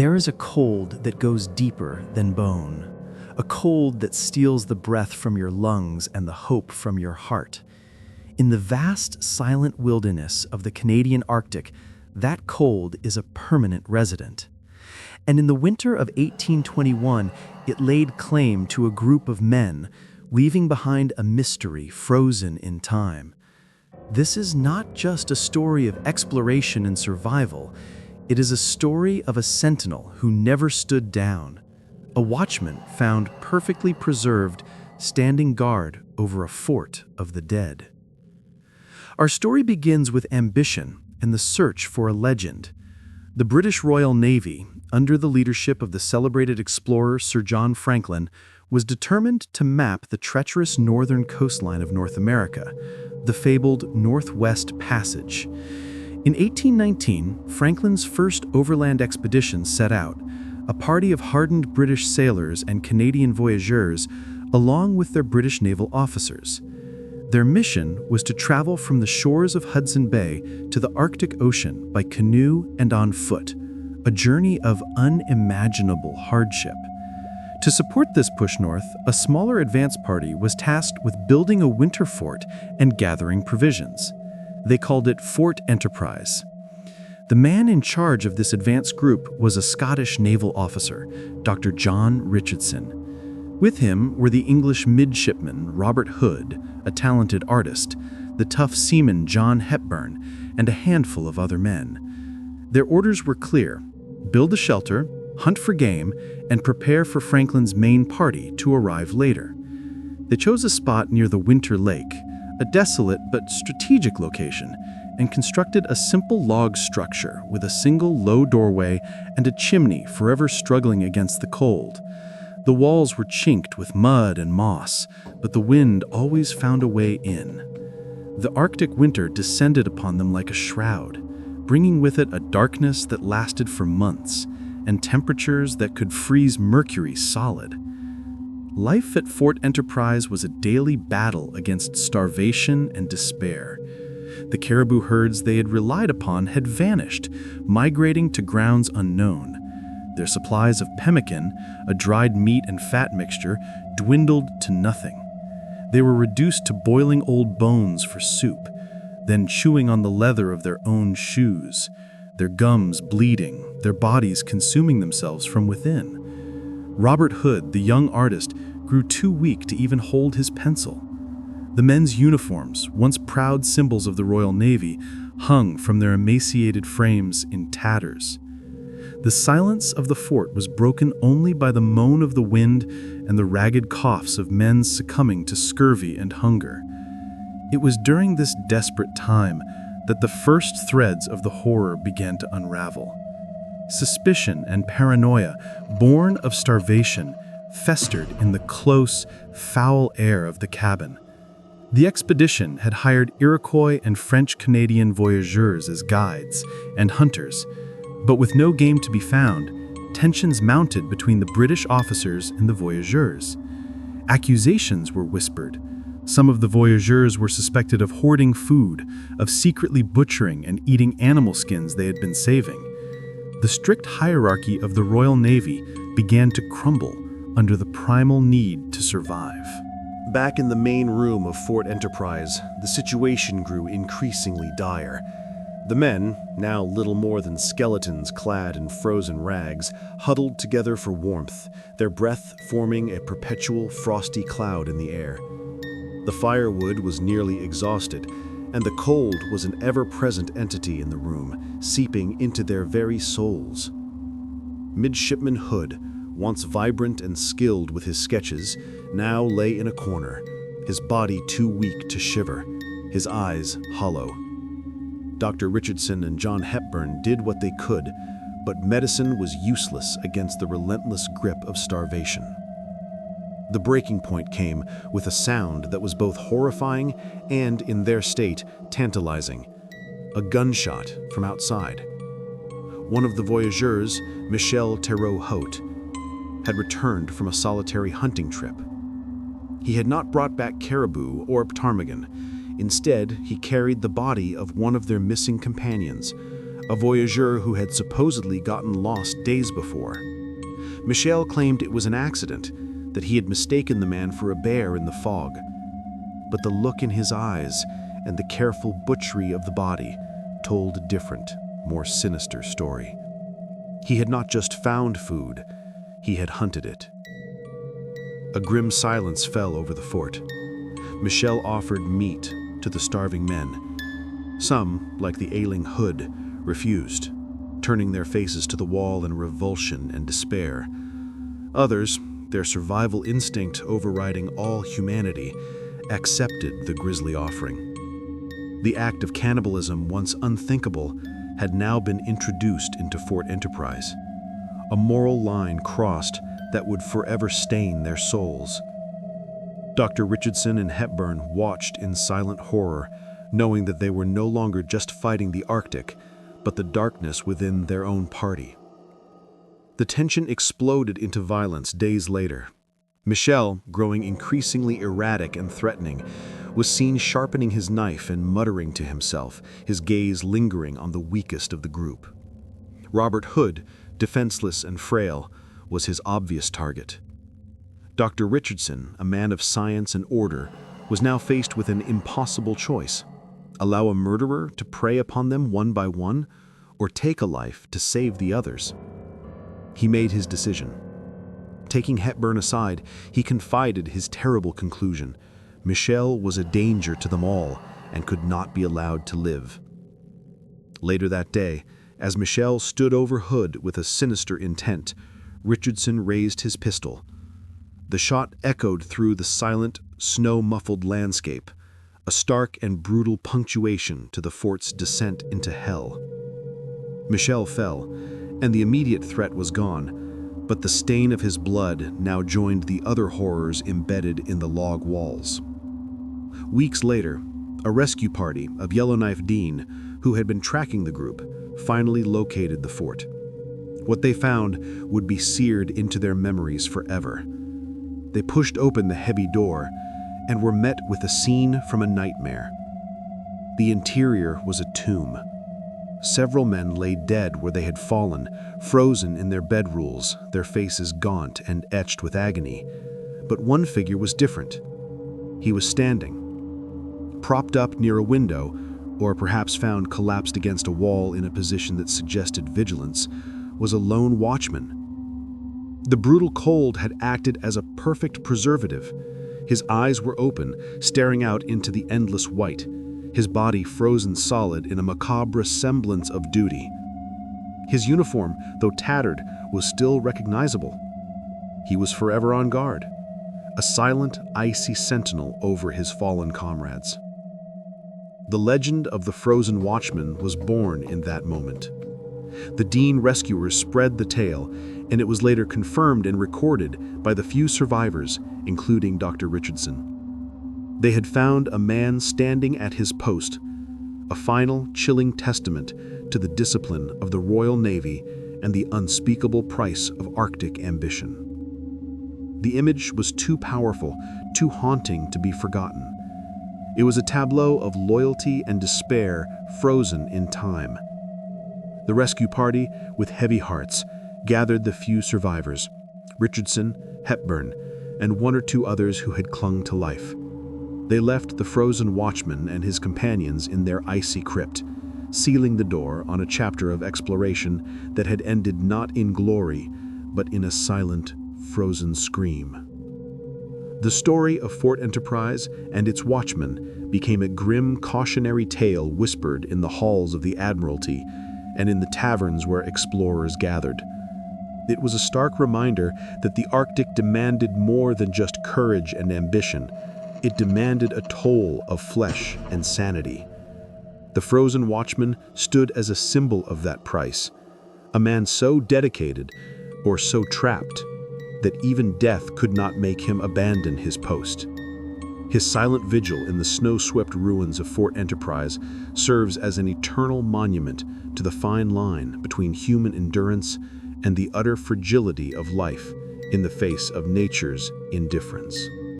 There is a cold that goes deeper than bone, a cold that steals the breath from your lungs and the hope from your heart. In the vast, silent wilderness of the Canadian Arctic, that cold is a permanent resident. And in the winter of 1821, it laid claim to a group of men, leaving behind a mystery frozen in time. This is not just a story of exploration and survival. It is a story of a sentinel who never stood down, a watchman found perfectly preserved, standing guard over a fort of the dead. Our story begins with ambition and the search for a legend. The British Royal Navy, under the leadership of the celebrated explorer Sir John Franklin, was determined to map the treacherous northern coastline of North America, the fabled Northwest Passage. In 1819, Franklin's first overland expedition set out, a party of hardened British sailors and Canadian voyageurs, along with their British naval officers. Their mission was to travel from the shores of Hudson Bay to the Arctic Ocean by canoe and on foot, a journey of unimaginable hardship. To support this push north, a smaller advance party was tasked with building a winter fort and gathering provisions. They called it Fort Enterprise. The man in charge of this advance group was a Scottish naval officer, Dr. John Richardson. With him were the English midshipman Robert Hood, a talented artist, the tough seaman John Hepburn, and a handful of other men. Their orders were clear: build a shelter, hunt for game, and prepare for Franklin's main party to arrive later. They chose a spot near the Winter Lake, a desolate but strategic location, and constructed a simple log structure with a single low doorway and a chimney forever struggling against the cold. The walls were chinked with mud and moss, but the wind always found a way in. The Arctic winter descended upon them like a shroud, bringing with it a darkness that lasted for months and temperatures that could freeze mercury solid. Life at Fort Enterprise was a daily battle against starvation and despair. The caribou herds they had relied upon had vanished, migrating to grounds unknown. Their supplies of pemmican, a dried meat and fat mixture, dwindled to nothing. They were reduced to boiling old bones for soup, then chewing on the leather of their own shoes, their gums bleeding, their bodies consuming themselves from within. Robert Hood, the young artist, grew too weak to even hold his pencil. The men's uniforms, once proud symbols of the Royal Navy, hung from their emaciated frames in tatters. The silence of the fort was broken only by the moan of the wind and the ragged coughs of men succumbing to scurvy and hunger. It was during this desperate time that the first threads of the horror began to unravel. Suspicion and paranoia, born of starvation, festered in the close, foul air of the cabin. The expedition had hired Iroquois and French-Canadian voyageurs as guides and hunters, but with no game to be found, tensions mounted between the British officers and the voyageurs. Accusations were whispered. Some of the voyageurs were suspected of hoarding food, of secretly butchering and eating animal skins they had been saving. The strict hierarchy of the Royal Navy began to crumble under the primal need to survive. Back in the main room of Fort Enterprise, the situation grew increasingly dire. The men, now little more than skeletons clad in frozen rags, huddled together for warmth, their breath forming a perpetual frosty cloud in the air. The firewood was nearly exhausted, and the cold was an ever-present entity in the room, seeping into their very souls. Midshipman Hood, once vibrant and skilled with his sketches, now lay in a corner, his body too weak to shiver, his eyes hollow. Dr. Richardson and John Hepburn did what they could, but medicine was useless against the relentless grip of starvation. The breaking point came with a sound that was both horrifying and, in their state, tantalizing. A gunshot from outside. One of the voyageurs, Michel Terreau-Haute, had returned from a solitary hunting trip. He had not brought back caribou or ptarmigan. Instead, he carried the body of one of their missing companions, a voyageur who had supposedly gotten lost days before. Michel claimed it was an accident, that he had mistaken the man for a bear in the fog. But the look in his eyes and the careful butchery of the body told a different, more sinister story. He had not just found food, he had hunted it. A grim silence fell over the fort. Michel offered meat to the starving men. Some, like the ailing Hood, refused, turning their faces to the wall in revulsion and despair. Others, their survival instinct overriding all humanity, accepted the grisly offering. The act of cannibalism, once unthinkable, had now been introduced into Fort Enterprise. A moral line crossed that would forever stain their souls. Dr. Richardson and Hepburn watched in silent horror, knowing that they were no longer just fighting the Arctic, but the darkness within their own party. The tension exploded into violence days later. Michel, growing increasingly erratic and threatening, was seen sharpening his knife and muttering to himself, his gaze lingering on the weakest of the group. Robert Hood, defenseless and frail, was his obvious target. Dr. Richardson, a man of science and order, was now faced with an impossible choice: allow a murderer to prey upon them one by one, or take a life to save the others. He made his decision. Taking Hepburn aside, he confided his terrible conclusion. Michel was a danger to them all and could not be allowed to live. Later that day, as Michel stood over Hood with a sinister intent, Richardson raised his pistol. The shot echoed through the silent, snow-muffled landscape, a stark and brutal punctuation to the fort's descent into hell. Michel fell, and the immediate threat was gone, but the stain of his blood now joined the other horrors embedded in the log walls. Weeks later, a rescue party of Yellowknife Dean, who had been tracking the group, finally located the fort. What they found would be seared into their memories forever. They pushed open the heavy door and were met with a scene from a nightmare. The interior was a tomb. Several men lay dead where they had fallen, frozen in their bedrolls, their faces gaunt and etched with agony. But one figure was different. He was standing, propped up near a window, or perhaps found collapsed against a wall in a position that suggested vigilance, was a lone watchman. The brutal cold had acted as a perfect preservative. His eyes were open, staring out into the endless white, his body frozen solid in a macabre semblance of duty. His uniform, though tattered, was still recognizable. He was forever on guard, a silent, icy sentinel over his fallen comrades. The legend of the Frozen Watchman was born in that moment. The Dean rescuers spread the tale, and it was later confirmed and recorded by the few survivors, including Dr. Richardson. They had found a man standing at his post, a final, chilling testament to the discipline of the Royal Navy and the unspeakable price of Arctic ambition. The image was too powerful, too haunting to be forgotten. It was a tableau of loyalty and despair frozen in time. The rescue party, with heavy hearts, gathered the few survivors, Richardson, Hepburn, and one or two others who had clung to life. They left the Frozen Watchman and his companions in their icy crypt, sealing the door on a chapter of exploration that had ended not in glory, but in a silent, frozen scream. The story of Fort Enterprise and its watchman became a grim cautionary tale whispered in the halls of the Admiralty and in the taverns where explorers gathered. It was a stark reminder that the Arctic demanded more than just courage and ambition. It demanded a toll of flesh and sanity. The Frozen Watchman stood as a symbol of that price, a man so dedicated or so trapped that even death could not make him abandon his post. His silent vigil in the snow-swept ruins of Fort Enterprise serves as an eternal monument to the fine line between human endurance and the utter fragility of life in the face of nature's indifference.